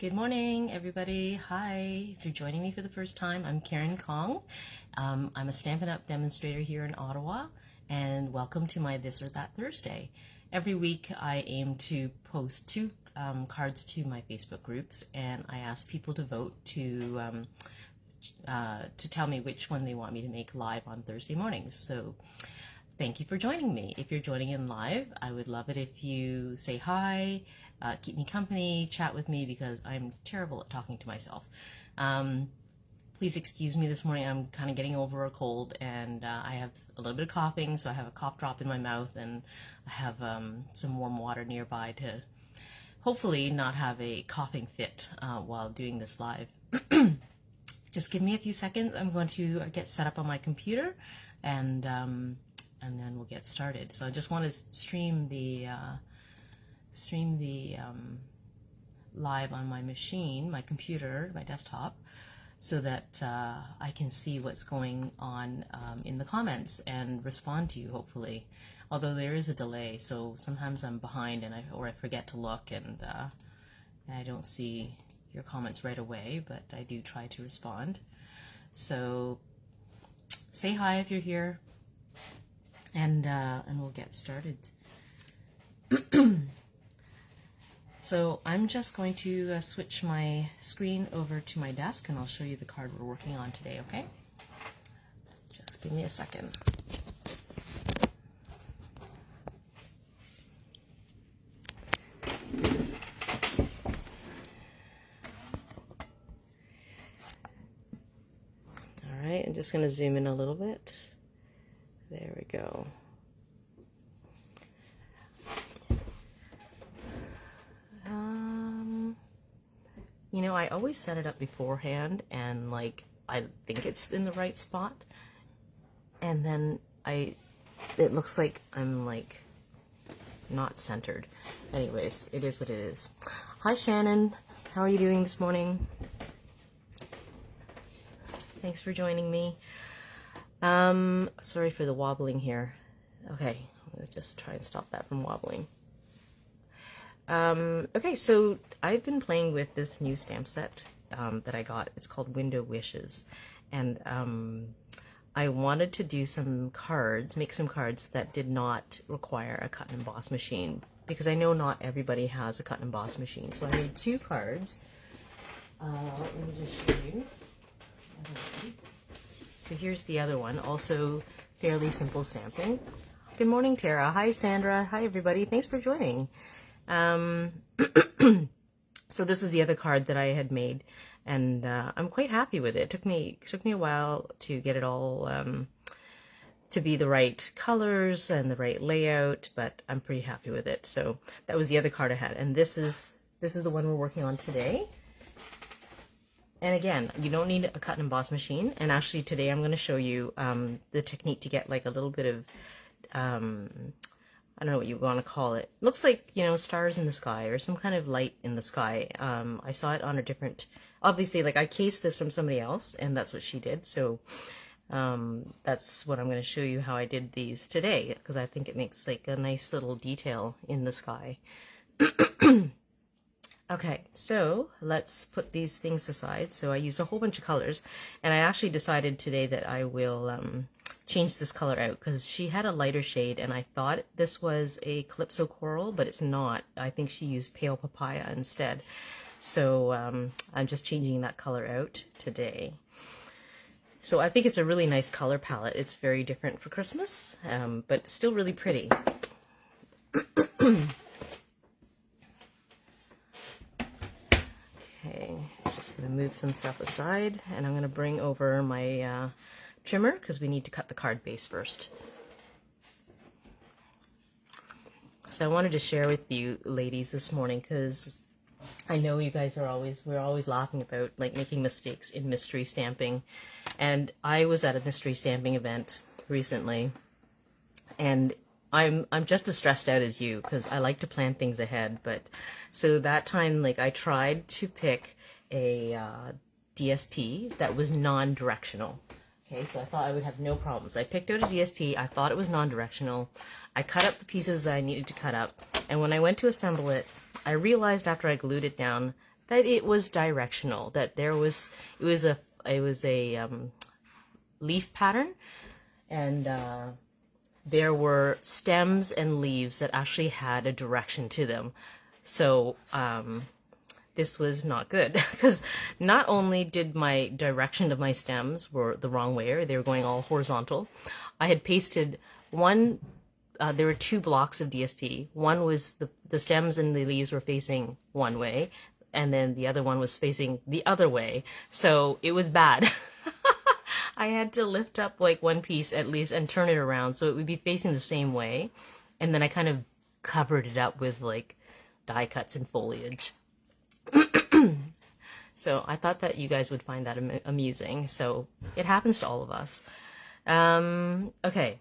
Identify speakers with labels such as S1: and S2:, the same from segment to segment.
S1: Good morning, everybody. Hi. If you're joining me for the first time, I'm Karen Kong. I'm a Stampin' Up! Demonstrator here in Ottawa, and welcome to my This or That Thursday. Every week, I aim to post two cards to my Facebook groups, and I ask people to vote to tell me which one they want me to make live on Thursday mornings. So thank you for joining me. If you're joining in live, I would love it if you say hi, keep me company, chat with me, because I'm terrible at talking to myself. Please excuse me this morning. I'm kind of getting over a cold, and I have a little bit of coughing, so I have a cough drop in my mouth, and I have some warm water nearby to hopefully not have a coughing fit while doing this live. Just give me a few seconds. I'm going to get set up on my computer, and then we'll get started. So I just want to stream the live on my machine, my computer, my desktop, so that I can see what's going on in the comments and respond to you, hopefully. Although there is a delay, so sometimes I'm behind and I forget to look, and I don't see your comments right away, but I do try to respond. So say hi if you're here, and we'll get started. So I'm just going to switch my screen over to my desk, and I'll show you the card we're working on today, okay? Just give me a second. All right, I'm just going to zoom in a little bit. There we go. You know, I always set it up beforehand, and like I think it's in the right spot, and then it looks like I'm like not centered. Anyways, it is what it is. Hi Shannon, how are you doing this morning? Thanks for joining me. Sorry for the wobbling here. Okay, let's just try and stop that from wobbling. Okay, so I've been playing with this new stamp set that I got. It's called Window Wishes, and I wanted to do some cards, make some cards that did not require a cut and emboss machine, because I know not everybody has a cut and emboss machine. So I made two cards. Let me just show you. So here's the other one, also fairly simple stamping. Good morning, Tara. Hi, Sandra. Hi, everybody. Thanks for joining. So this is the other card that I had made, and I'm quite happy with it. It took me a while to get it all to be the right colors and the right layout, but I'm pretty happy with it. So that was the other card I had, and this is the one we're working on today. And again, you don't need a cut and emboss machine. And actually today I'm going to show you the technique to get like a little bit of I don't know what you want to call it. Looks like, you know, stars in the sky or some kind of light in the sky. I saw it on a different, obviously, like I cased this from somebody else, and that's what she did. So that's what I'm going to show you how I did these today, because I think it makes like a nice little detail in the sky. Okay, so let's put these things aside. So I used a whole bunch of colors, and I actually decided today that I will change this color out, because she had a lighter shade, and I thought this was a Calypso Coral, but it's not. I think she used Pale Papaya instead. So I'm just changing that color out today. So I think it's a really nice color palette. It's very different for Christmas, but still really pretty. Okay, just going to move some stuff aside, and I'm going to bring over my trimmer, because we need to cut the card base first. So I wanted to share with you ladies this morning, because I know you guys are we're always laughing about like making mistakes in mystery stamping. And I was at a mystery stamping event recently, and I'm just as stressed out as you, because I like to plan things ahead. But so that time, like I tried to pick a DSP that was non-directional. Okay, so I thought I would have no problems. I picked out a DSP. I thought it was non-directional. I cut up the pieces that I needed to cut up, and when I went to assemble it, I realized after I glued it down that it was directional, that it was a leaf pattern, and there were stems and leaves that actually had a direction to them. So this was not good, because not only did my direction of my stems were the wrong way, or they were going all horizontal, I had pasted one, there were 2 blocks of DSP. One was the stems and the leaves were facing one way, and then the other one was facing the other way. So it was bad. I had to lift up like one piece at least and turn it around so it would be facing the same way. And then I kind of covered it up with like die cuts and foliage. So I thought that you guys would find that amusing. So it happens to all of us. Okay,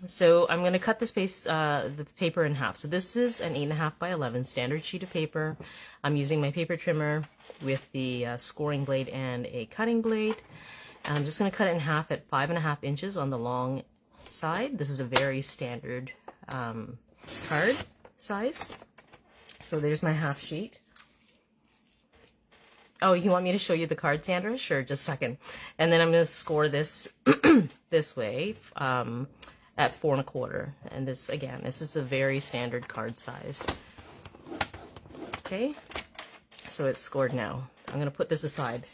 S1: so I'm going to cut this the paper in half. So this is an 8.5 by 11 standard sheet of paper. I'm using my paper trimmer with the scoring blade and a cutting blade. And I'm just going to cut it in half at 5.5 inches on the long side. This is a very standard card size. So there's my half sheet. Oh, you want me to show you the card, Sandra? Sure, just a second. And then I'm going to score this this way at 4 1/4. And this, again, this is a very standard card size. Okay, so it's scored now. I'm going to put this aside.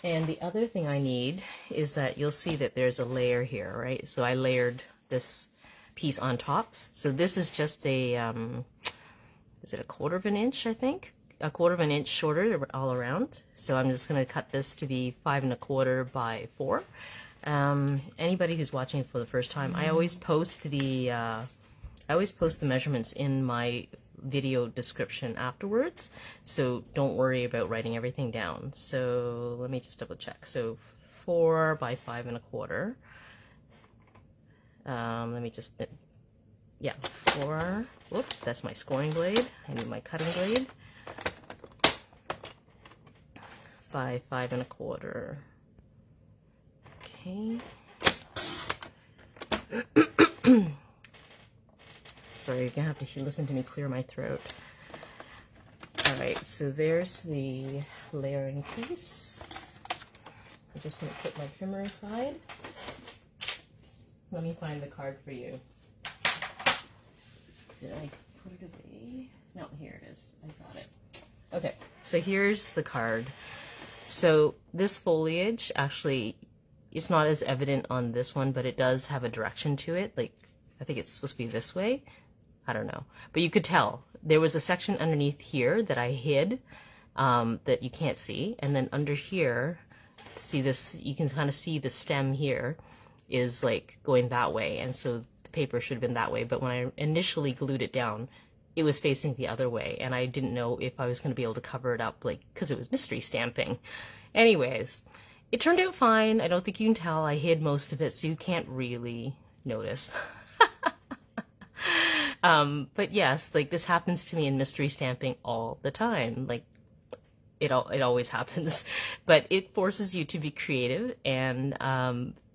S1: And the other thing I need is that you'll see that there's a layer here, right? So I layered this piece on top. So this is just a, is it a 1/4 inch, I think? A 1/4 inch shorter all around. So I'm just going to cut this to be 5 1/4 by 4. Anybody who's watching for the first time, I always post the measurements in my video description afterwards, so don't worry about writing everything down. So let me just double check. So 4 by 5 1/4. Let me just, yeah, 4. Whoops, that's my scoring blade. I need my cutting blade. By 5 1/4. Okay. Sorry, you're gonna have to listen to me clear my throat. Alright, so there's the layering piece. I'm just gonna put my trimmer aside. Let me find the card for you. Did I put it away? No, here it is. I got it. Okay, so here's the card. So this foliage, actually, it's not as evident on this one, but it does have a direction to it. Like, I think it's supposed to be this way. I don't know. But you could tell. There was a section underneath here that I hid that you can't see. And then under here, see this, you can kind of see the stem here is like going that way. And so the paper should have been that way. But when I initially glued it down, it was facing the other way. And I didn't know if I was going to be able to cover it up, like, because it was mystery stamping. Anyways, it turned out fine. I don't think you can tell. I hid most of it, so you can't really notice. But yes, like, this happens to me in mystery stamping all the time. Like, it always happens. But it forces you to be creative and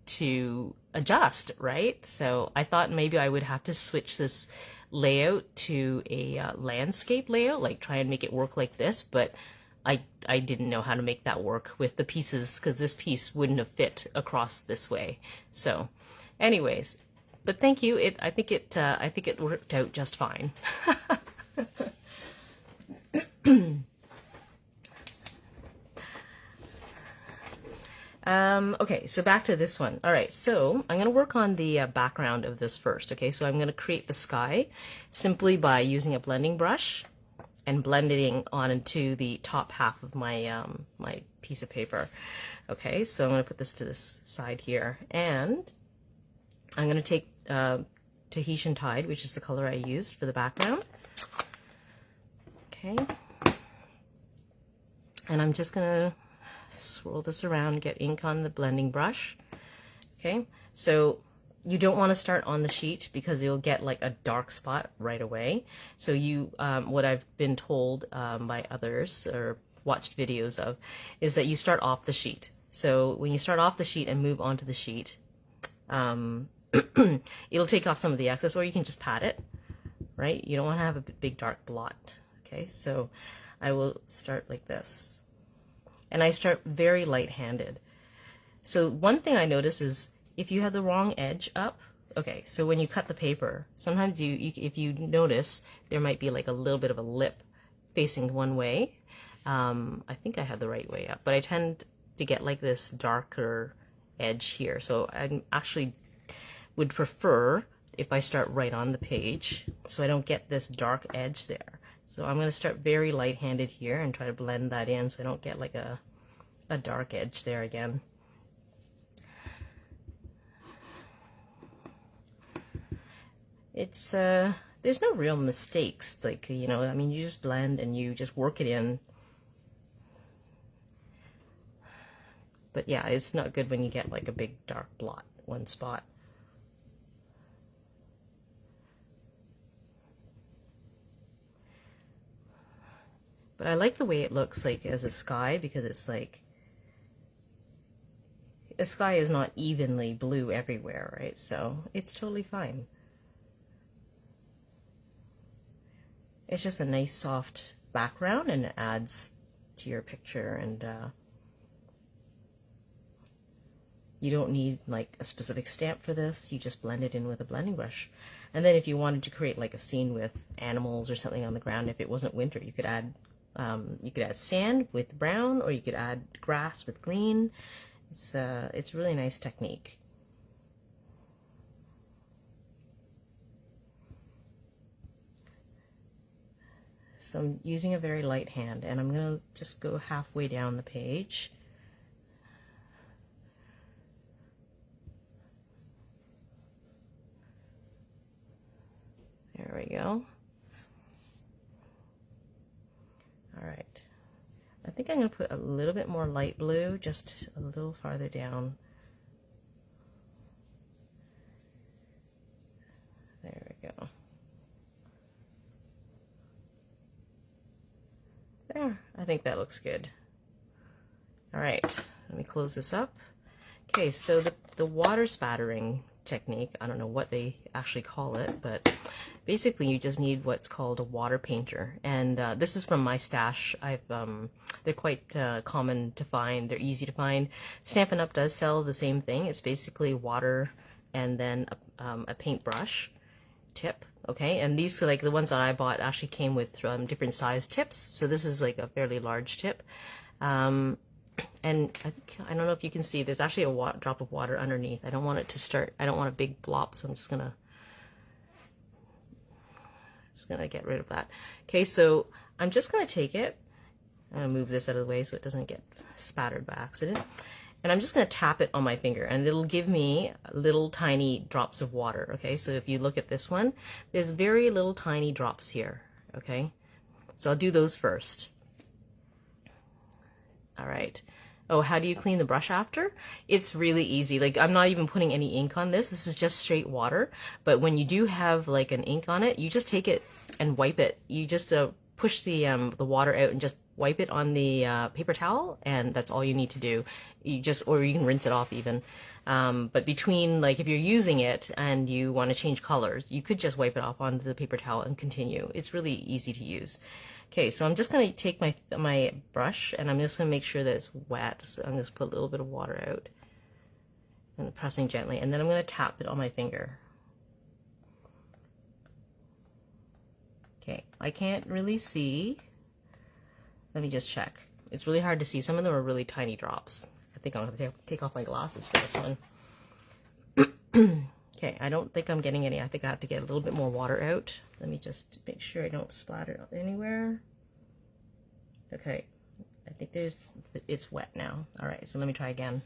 S1: to adjust, right? So I thought maybe I would have to switch this layout to a landscape layout, like try and make it work like this, but I didn't know how to make that work with the pieces, because this piece wouldn't have fit across this way. So anyways, but thank you. I think it worked out just fine. Okay, so back to this one. All right, so I'm going to work on the background of this first. Okay, so I'm going to create the sky simply by using a blending brush and blending onto the top half of my my piece of paper. Okay, so I'm going to put this to this side here, and I'm going to take Tahitian Tide, which is the color I used for the background. Okay, and I'm just going to swirl this around, get ink on the blending brush. Okay, so you don't want to start on the sheet because you'll get like a dark spot right away. So you, what I've been told by others or watched videos of, is that you start off the sheet. So when you start off the sheet and move onto the sheet, it'll take off some of the excess, or you can just pat it, right? You don't want to have a big dark blot. Okay, so I will start like this. And I start very light-handed. So one thing I notice is if you have the wrong edge up, okay, so when you cut the paper, sometimes if you notice, there might be like a little bit of a lip facing one way. I think I have the right way up, but I tend to get like this darker edge here. So I actually would prefer if I start right on the page, so I don't get this dark edge there. So I'm going to start very light-handed here and try to blend that in so I don't get like a dark edge there again. It's there's no real mistakes, like, you know, I mean, you just blend and you just work it in. But yeah, it's not good when you get like a big dark blot, one spot. But I like the way it looks like as a sky, because it's like, the sky is not evenly blue everywhere, right? So it's totally fine. It's just a nice soft background and it adds to your picture, and you don't need like a specific stamp for this. You just blend it in with a blending brush. And then if you wanted to create like a scene with animals or something on the ground, if it wasn't winter, you could add sand with brown, or you could add grass with green. It's a really nice technique. So I'm using a very light hand, and I'm going to just go halfway down the page. There we go. All right. I think I'm going to put a little bit more light blue, just a little farther down. There we go. There, I think that looks good. All right, let me close this up. Okay, so the water spattering technique, I don't know what they actually call it, but basically you just need what's called a water painter. And this is from my stash. They're quite common to find. They're easy to find. Stampin' Up! Does sell the same thing. It's basically water and then a paintbrush tip. Okay, and these, like the ones that I bought, actually came with different size tips. So this is like a fairly large tip. And I don't know if you can see, there's actually a drop of water underneath. I don't want it to start, I don't want a big blob, so I'm just gonna get rid of that. Okay, so I'm just gonna take it, I'm gonna move this out of the way so it doesn't get spattered by accident. And I'm just going to tap it on my finger, and it'll give me little tiny drops of water. Okay, so if you look at this one, there's very little tiny drops here. Okay, so I'll do those first. All right. Oh, how do you clean the brush after? It's really easy. Like, I'm not even putting any ink on this. This is just straight water. But when you do have like an ink on it, you just take it and wipe it. You just push the water out and just wipe it on the paper towel, and that's all you need to do. Or you can rinse it off even. But between, like, if you're using it and you want to change colors, you could just wipe it off onto the paper towel and continue. It's really easy to use. Okay, so I'm just going to take my brush, and I'm just going to make sure that it's wet. So I'm just put a little bit of water out and pressing gently, and then I'm going to tap it on my finger. Okay, I can't really see. Let me just check. It's really hard to see. Some of them are really tiny drops. I think I'll have to take off my glasses for this one. Okay, I don't think I'm getting any. I think I have to get a little bit more water out. Let me just make sure I don't splatter anywhere. Okay, I think it's wet now. All right, so let me try again.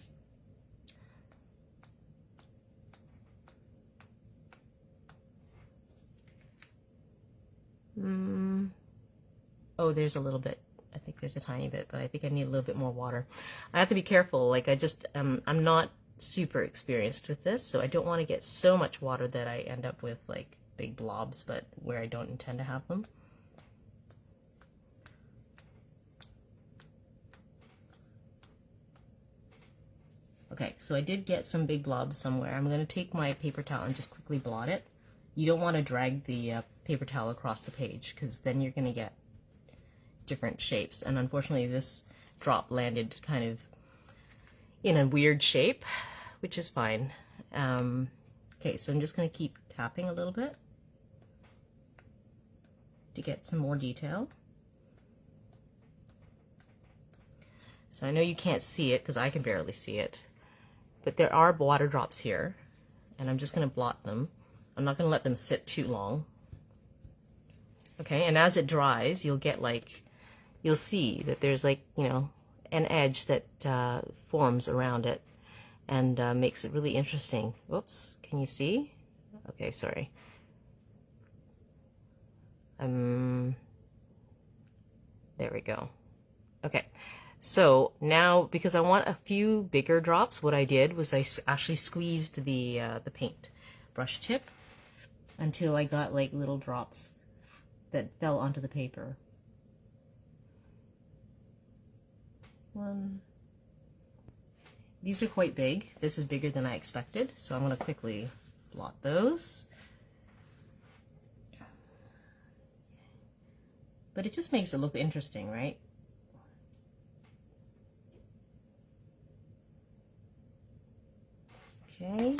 S1: Oh, there's a little bit. I think there's a tiny bit, but I think I need a little bit more water. I have to be careful. Like, I'm not super experienced with this, so I don't want to get so much water that I end up with like big blobs, but where I don't intend to have them. Okay, so I did get some big blobs somewhere. I'm going to take my paper towel and just quickly blot it. You don't want to drag the paper towel across the page, because then you're going to get different shapes. And unfortunately this drop landed kind of in a weird shape, which is fine. Okay, so I'm just going to keep tapping a little bit to get some more detail. So I know you can't see it because I can barely see it, but there are water drops here, and I'm just going to blot them. I'm not going to let them sit too long. Okay, and as it dries, you'll get like, you'll see that there's like, you know, an edge that forms around it and makes it really interesting. Whoops, can you see? Okay, sorry. There we go. Okay, so now because I want a few bigger drops, what I did was I actually squeezed the paint brush tip until I got like little drops that fell onto the paper. These are quite big. This is bigger than I expected, so I'm going to quickly blot those. But it just makes it look interesting, right? Okay.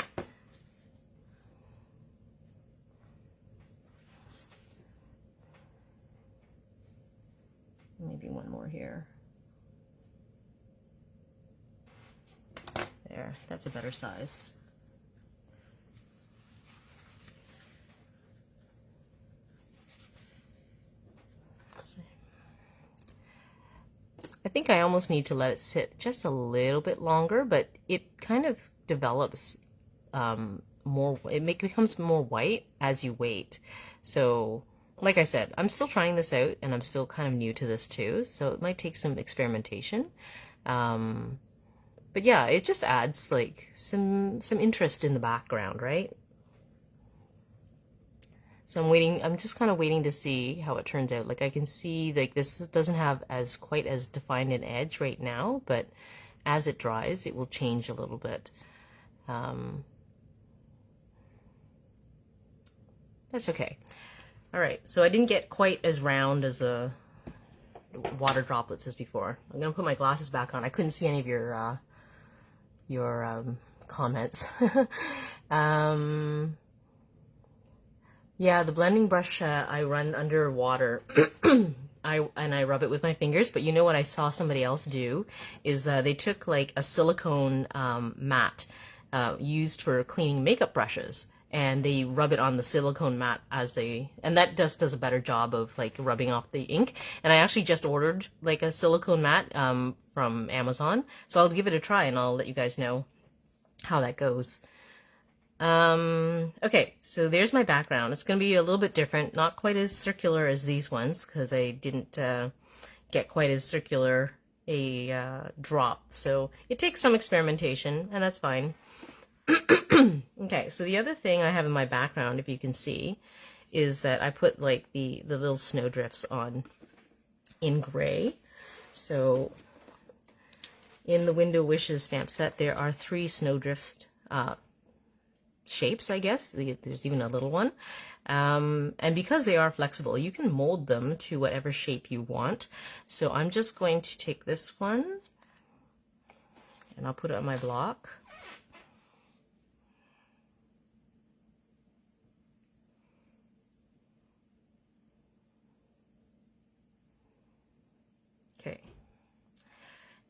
S1: Maybe one more here. There, that's a better size. I think I almost need to let it sit just a little bit longer, but it kind of develops more, it becomes more white as you wait. So like I said, I'm still trying this out and I'm still kind of new to this too, so it might take some experimentation. But yeah, it just adds like some interest in the background, right? So I'm just kind of waiting to see how it turns out. Like I can see like this doesn't have quite as defined an edge right now, but as it dries, it will change a little bit. That's okay. All right, so I didn't get quite as round as a water droplets as before. I'm gonna put my glasses back on. I couldn't see any of your comments. Yeah, the blending brush I run under water. I rub it with my fingers, but you know what I saw somebody else do is they took like a silicone mat used for cleaning makeup brushes, and they rub it on the silicone mat and that just does a better job of like rubbing off the ink. And I actually just ordered like a silicone mat from Amazon, so I'll give it a try and I'll let you guys know how that goes. Okay, so there's my background. It's going to be a little bit different, not quite as circular as these ones, because I didn't get quite as circular a drop. So it takes some experimentation, and that's fine. Okay, so the other thing I have in my background, if you can see, is that I put like the little snowdrifts on in gray. So in the Window Wishes stamp set, there are 3 snowdrift shapes, I guess. There's even a little one. And because they are flexible, you can mold them to whatever shape you want. So I'm just going to take this one and I'll put it on my block. Okay.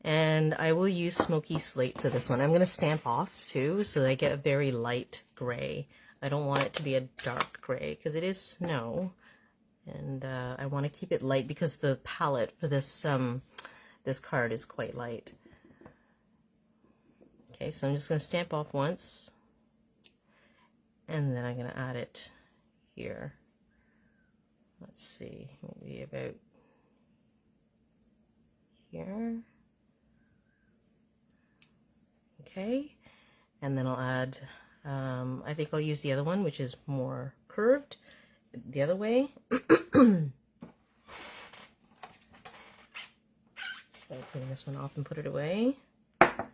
S1: And I will use Smoky Slate for this one. I'm going to stamp off too, so that I get a very light gray. I don't want it to be a dark gray because it is snow, and I want to keep it light because the palette for this this card is quite light. Okay, so I'm just going to stamp off once, and then I'm going to add it here. Let's see, maybe about here. Okay, and then I'll add, I think I'll use the other one, which is more curved, the other way. So putting this one off and put it away. I'm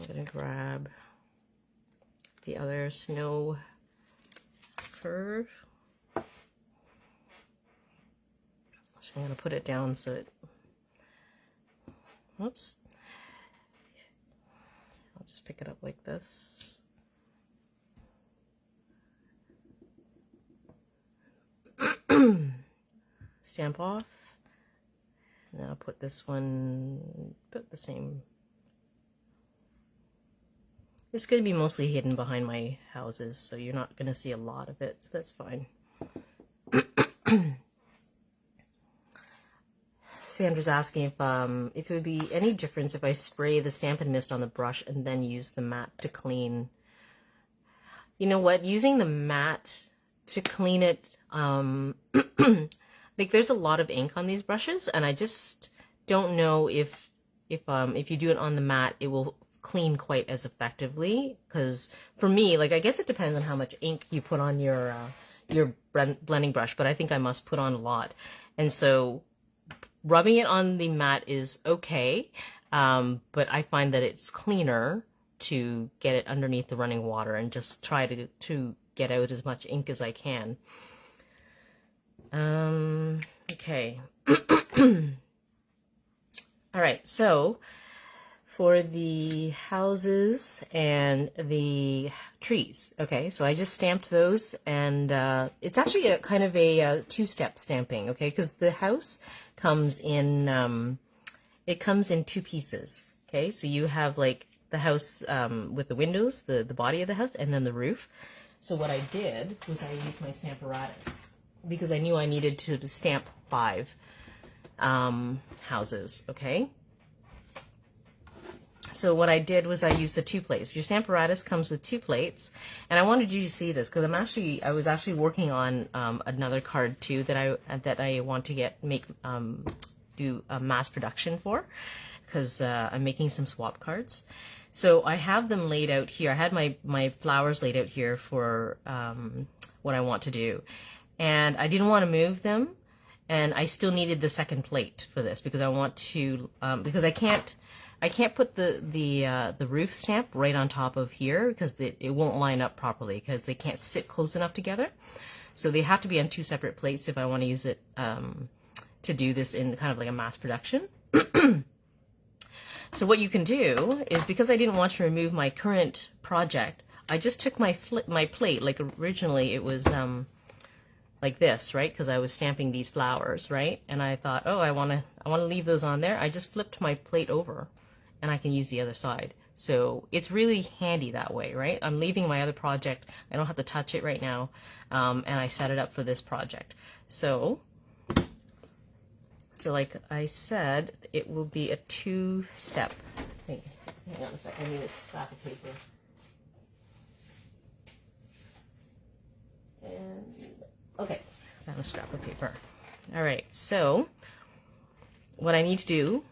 S1: going to grab the other snow curve. So I'm going to put it down so it, whoops. I'll just pick it up like this. Stamp off. And I'll put this one, put the same. It's going to be mostly hidden behind my houses, so you're not going to see a lot of it, so that's fine. Sandra's asking if it would be any difference if I spray the Stampin' Mist on the brush and then use the mat to clean. You know what? Using the mat to clean it, like there's a lot of ink on these brushes, and I just don't know if you do it on the mat, it will clean quite as effectively. Because for me, like I guess it depends on how much ink you put on your blending brush, but I think I must put on a lot, and so rubbing it on the mat is okay, but I find that it's cleaner to get it underneath the running water and just try to get out as much ink as I can. Okay. All right, so for the houses and the trees, okay, so I just stamped those, and it's actually a kind of a two-step stamping, okay, because the house comes in, it comes in two pieces, okay, so you have like the house with the windows, the body of the house, and then the roof. So what I did was I used my Stamparatus because I knew I needed to stamp 5 houses, okay? So what I did was I used the 2 plates. Your Stamparatus comes with 2 plates, and I wanted you to see this because I was actually working on another card too that I want to do a mass production for, because I'm making some swap cards. So I have them laid out here. I had my flowers laid out here for what I want to do, and I didn't want to move them, and I still needed the second plate for this because I want to because I can't put the roof stamp right on top of here because it won't line up properly because they can't sit close enough together. So they have to be on 2 separate plates if I want to use it to do this in kind of like a mass production. So what you can do is, because I didn't want to remove my current project, I just took my plate, like originally it was like this, right? Because I was stamping these flowers, right? And I thought, oh, I want to leave those on there. I just flipped my plate over, and I can use the other side. So it's really handy that way, right? I'm leaving my other project. I don't have to touch it right now, and I set it up for this project. So like I said, it will be a 2-step. Hang on a second. I need a scrap of paper. And okay, I have a scrap of paper. All right. So what I need to do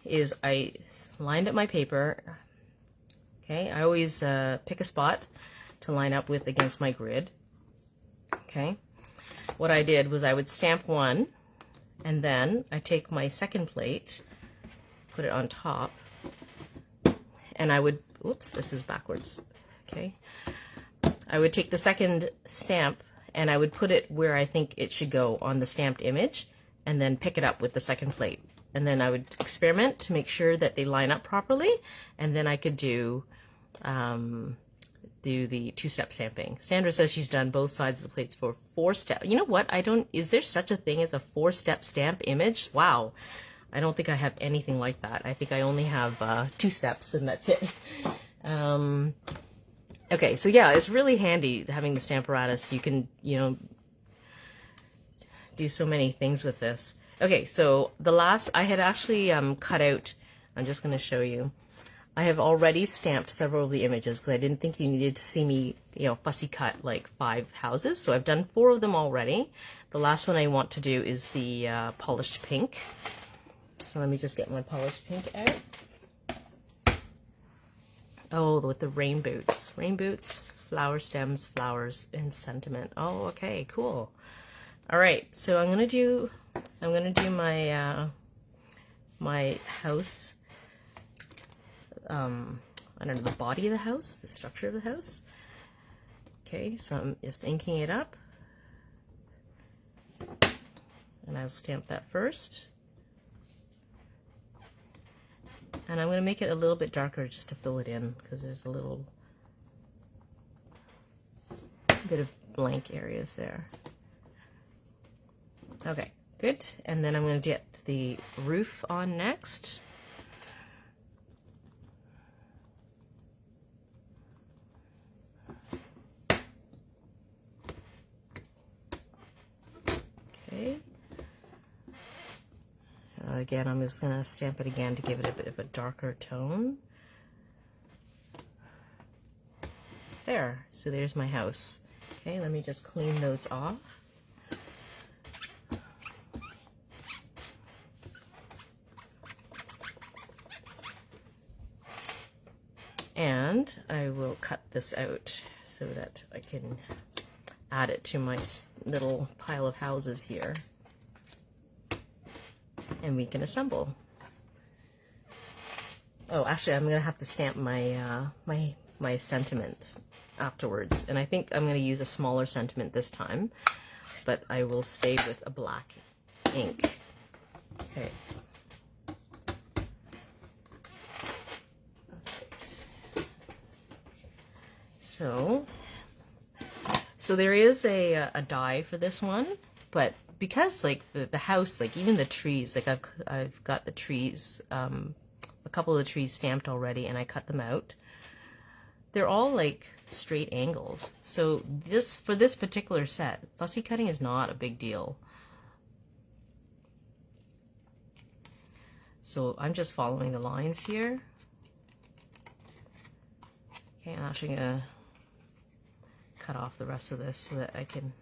S1: is I lined up my paper. Okay, I always pick a spot to line up with against my grid. Okay. What I did was I would stamp 1, and then I take my second plate, put it on top, and I would, whoops, this is backwards, okay. I would take the second stamp and I would put it where I think it should go on the stamped image, and then pick it up with the second plate. And then I would experiment to make sure that they line up properly, and then I could do the 2-step stamping. Sandra says she's done both sides of the plates for 4 steps. You know what? Is there such a thing as a 4-step stamp image? Wow. I don't think I have anything like that. I think I only have 2 steps, and that's it. Okay, so yeah, it's really handy having the Stamparatus. You can, do so many things with this. Okay, so I had actually cut out, I'm just going to show you. I have already stamped several of the images because I didn't think you needed to see me, fussy cut like 5 houses. So I've done 4 of them already. The last one I want to do is the polished pink. So let me just get my polished pink out. Oh, with the rain boots. Rain boots, flower stems, flowers, and sentiment. Oh, okay, cool. All right, so I'm gonna do my my house. I don't know, the body of the house, the structure of the house. Okay, so I'm just inking it up. and I'll stamp that first. And I'm going to make it a little bit darker just to fill it in, because there's a little bit of blank areas there. Okay, good. And then I'm going to get the roof on next. Okay. Again, I'm just going to stamp it again to give it a bit of a darker tone. There, so there's my house. Okay, let me just clean those off. And I will cut this out so that I can add it to my little pile of houses here. And we can assemble. Oh, actually, I'm gonna have to stamp my my sentiment afterwards, and I think I'm gonna use a smaller sentiment this time, but I will stay with a black ink. Okay. So there is a die for this one, but because like the house, like even the trees, like I've got the trees, a couple of the trees stamped already, and I cut them out. They're all like straight angles. So for this particular set, fussy cutting is not a big deal. So I'm just following the lines here. Okay, I'm actually gonna cut off the rest of this so that I can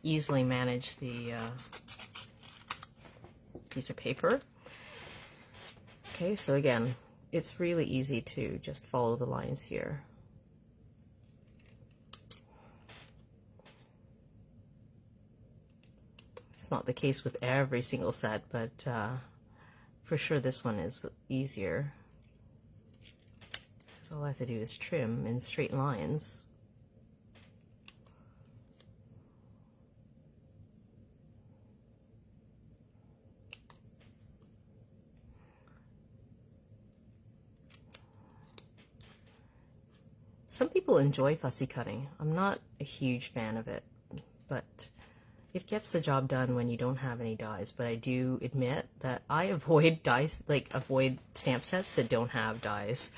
S1: easily manage the piece of paper. Okay, so again, it's really easy to just follow the lines here. It's not the case with every single set, but for sure this one is easier. So all I have to do is trim in straight lines. Some people enjoy fussy cutting. I'm not a huge fan of it, but it gets the job done when you don't have any dies. But I do admit that I avoid dies, like avoid stamp sets that don't have dies.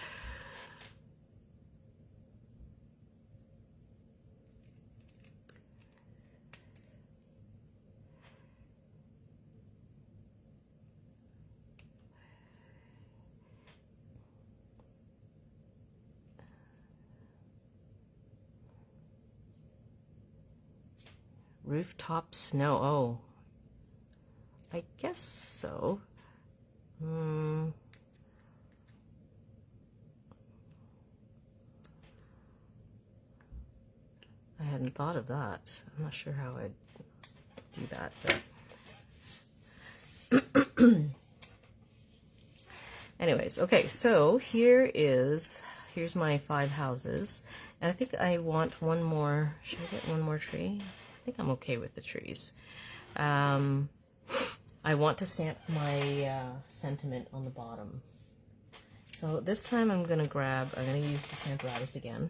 S1: Rooftop snow. Oh, I guess so. I hadn't thought of that. I'm not sure how I'd do that, but anyways, okay, so here's my 5 houses, and I think I want one more. Should I get one more tree? I think I'm okay with the trees. I want to stamp my sentiment on the bottom. So this time I'm going to use the Stamparatus again.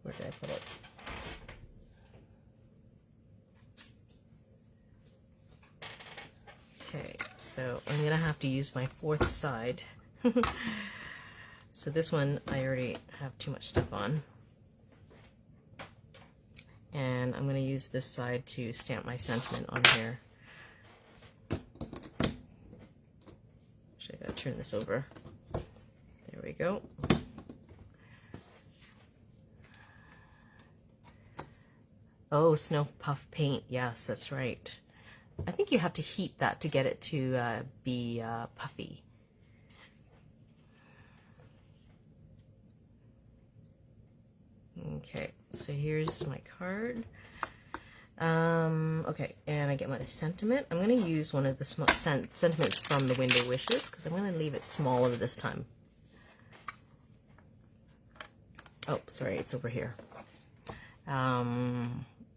S1: Where did I put it? Okay, so I'm going to have to use my 4th side. So this one I already have too much stuff on. And I'm going to use this side to stamp my sentiment on here. Actually, I got to turn this over. There we go. Oh, snow puff paint. Yes, that's right. I think you have to heat that to get it to be puffy. Okay, so here's my card. Okay, and I get my sentiment. I'm going to use one of the sentiments from the Window Wishes, because I'm going to leave it smaller this time. Oh, sorry, it's over here.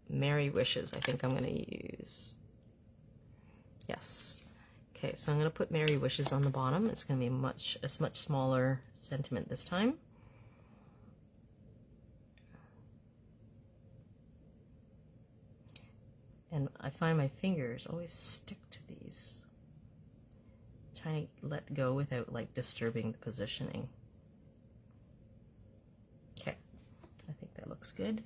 S1: Merry Wishes, I think I'm going to use. Yes. Okay, so I'm going to put Merry Wishes on the bottom. It's going to be a much smaller sentiment this time. And I find my fingers always stick to these. Trying to let go without like disturbing the positioning. Okay, I think that looks good.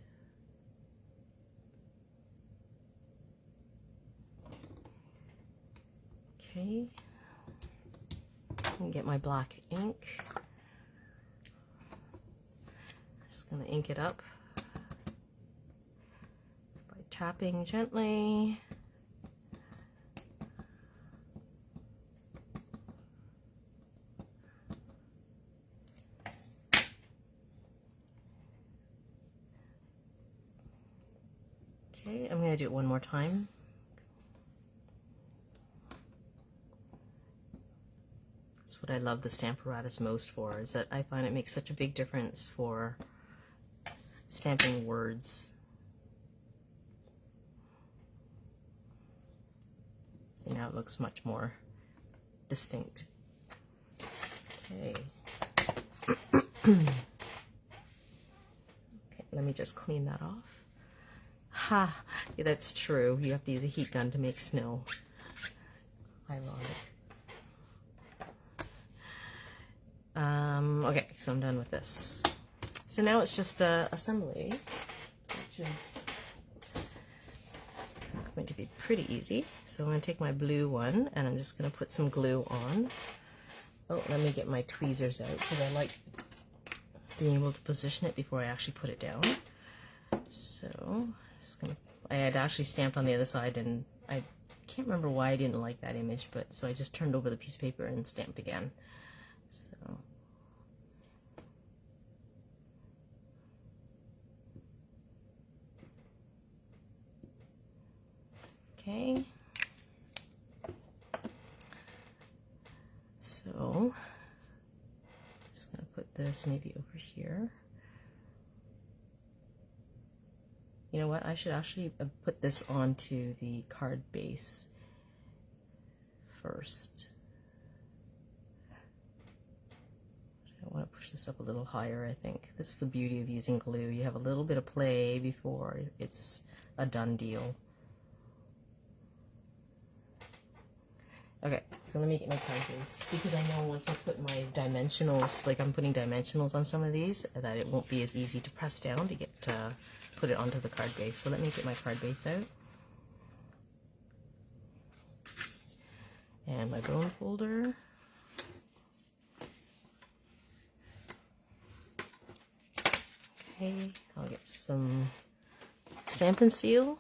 S1: Okay, and get my black ink. Just gonna ink it up by tapping gently. Okay, I'm gonna do it one more time. That's what I love the Stamparatus most for, is that I find it makes such a big difference for stamping words. See, now it looks much more distinct. Okay. Okay, let me just clean that off. Ha! Yeah, that's true. You have to use a heat gun to make snow. Ironic. Okay, so I'm done with this. So now it's just assembly, which is going to be pretty easy. So I'm going to take my blue one and I'm just going to put some glue on. Oh, let me get my tweezers out because I like being able to position it before I actually put it down. So just gonna, I had actually stamped on the other side and I can't remember why I didn't like that image, but so I just turned over the piece of paper and stamped again. So okay. So just gonna put this maybe over here. You know what? I should actually put this onto the card base first. I want to push this up a little higher, I think. This is the beauty of using glue. You have a little bit of play before it's a done deal. Okay, so let me get my card base, because I know once I put my dimensionals, like I'm putting dimensionals on some of these, that it won't be as easy to press down to get put it onto the card base. So let me get my card base out. And my bone folder. Okay, I'll get some Stampin' Seal.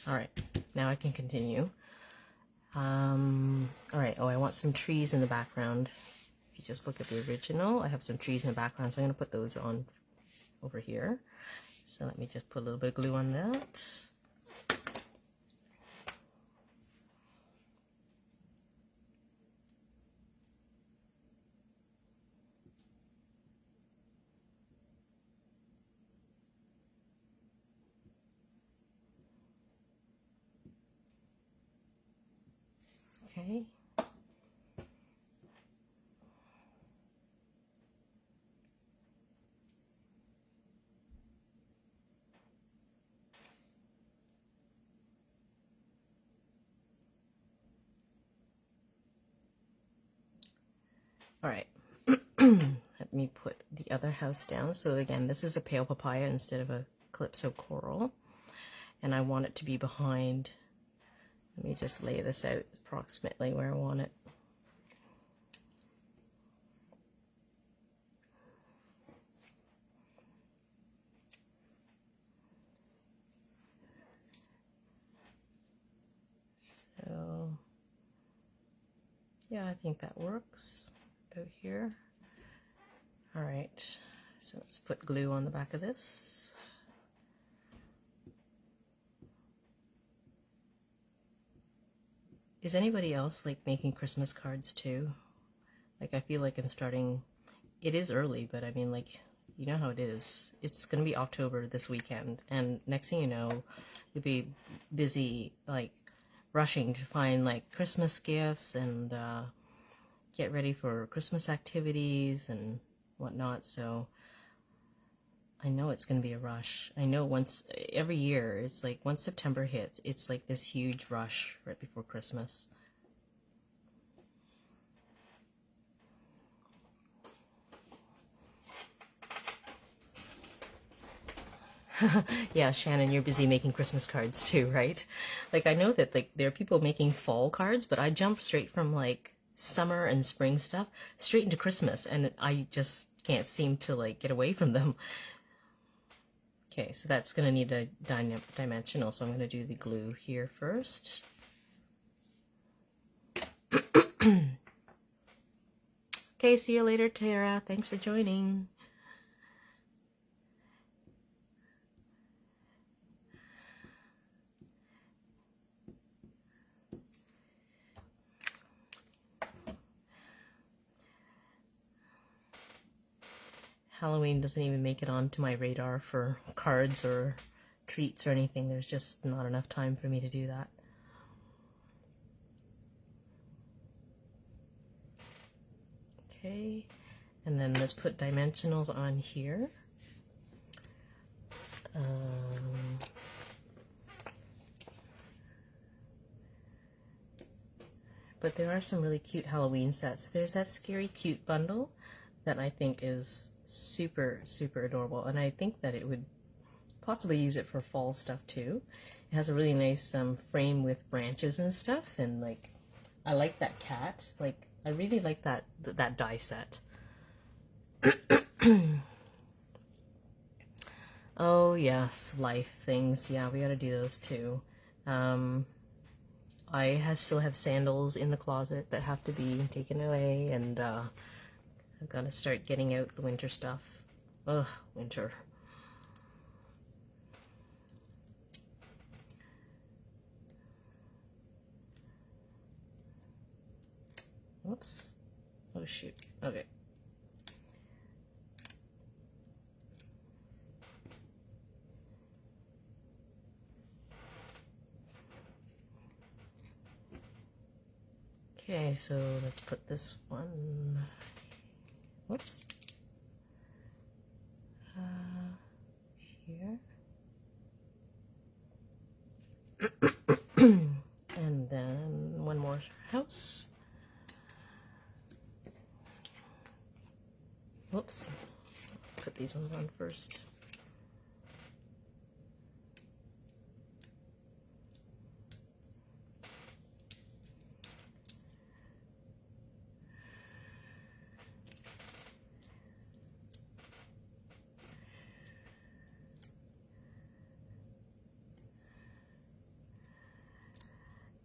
S1: All right, now I can continue. All right, oh, I want some trees in the background. If you just look at the original, I have some trees in the background, so I'm gonna put those on over here. So let me just put a little bit of glue on that. Okay. All right. Let me put the other house down. So again, this is a pale papaya instead of a calypso coral. And I want it to be behind. Let me just lay this out approximately where I want it. So Yeah, I think that works. About here. All right, so let's put glue on the back of this. Is anybody else like making Christmas cards too? Like, I feel like I'm starting, it is early, but I mean, like, you know how it is. It's gonna be October this weekend, and next thing you know, you'll be busy, like, rushing to find, like, Christmas gifts and get ready for Christmas activities and whatnot, so I know it's gonna be a rush. I know every year, it's like, once September hits, it's like this huge rush right before Christmas. Yeah, Shannon, you're busy making Christmas cards too, right? Like, I know that like there are people making fall cards, but I jump straight from like summer and spring stuff straight into Christmas, and I just can't seem to like get away from them. Okay, so that's gonna need a dimensional, so I'm gonna do the glue here first. Okay, see you later, Tara. Thanks for joining. Halloween doesn't even make it onto my radar for cards or treats or anything. There's just not enough time for me to do that. Okay, and then let's put dimensionals on here. But there are some really cute Halloween sets. There's that Scary Cute bundle that I think is super, super adorable, and I think that it would possibly use it for fall stuff too. It has a really nice frame with branches and stuff, and like, I like that cat. Like, I really like that die set. Oh yes, life things. Yeah, we gotta do those too. I still have sandals in the closet that have to be taken away, and I've got to start getting out the winter stuff. Ugh, winter. Whoops. Oh shoot. Okay. Okay, so let's put this one. Whoops. Here. And then one more house. Whoops. Put these ones on first.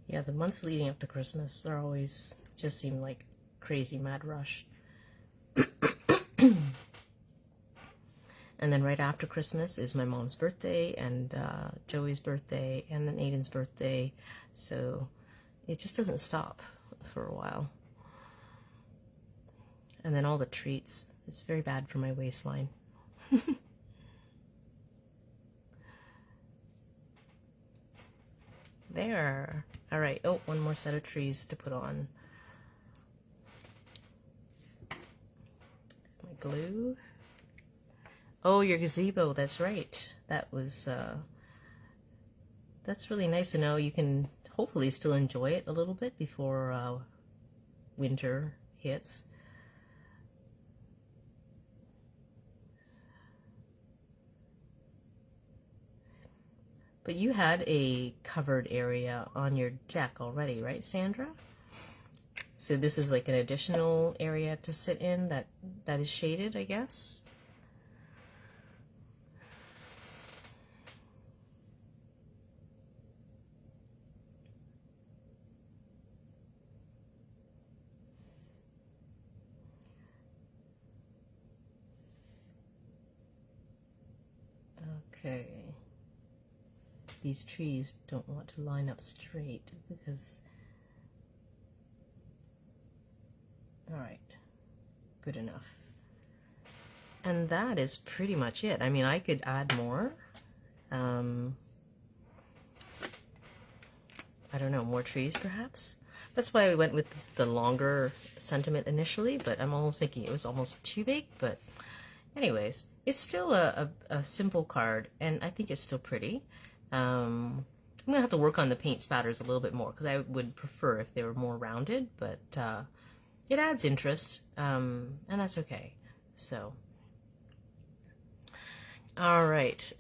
S1: Yeah, the months leading up to Christmas are always just seem like crazy mad rush. And then right after Christmas is my mom's birthday, and Joey's birthday, and then Aiden's birthday. So it just doesn't stop for a while. And then all the treats. It's very bad for my waistline. There. All right. Oh, one more set of trees to put on. My glue. Oh, your gazebo. That's right. That was, that's really nice to know. You can hopefully still enjoy it a little bit before winter hits. But you had a covered area on your deck already, right, Sandra? So this is like an additional area to sit in that is shaded, I guess? Okay. These trees don't want to line up straight because... Alright. Good enough. And that is pretty much it. I mean, I could add more. I don't know, more trees perhaps? That's why I went with the longer sentiment initially, but I'm almost thinking it was almost too big. But anyways, it's still a simple card, and I think it's still pretty. I'm going to have to work on the paint spatters a little bit more, because I would prefer if they were more rounded, but it adds interest, and that's okay. So, all right.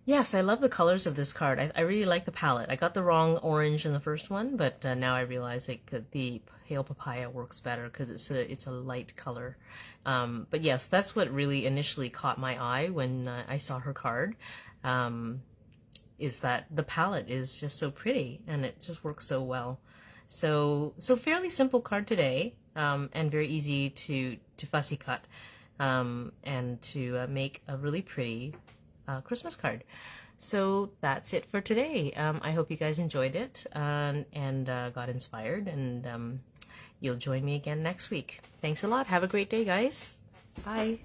S1: Yes, I love the colors of this card. I really like the palette. I got the wrong orange in the first one, but now I realize that the pale papaya works better because it's a light color. But yes, that's what really initially caught my eye when I saw her card, is that the palette is just so pretty and it just works so well. So fairly simple card today, and very easy to fussy cut, and to make a really pretty Christmas card. So that's it for today. I hope you guys enjoyed it, and got inspired, and you'll join me again next week. Thanks a lot. Have a great day, guys. Bye.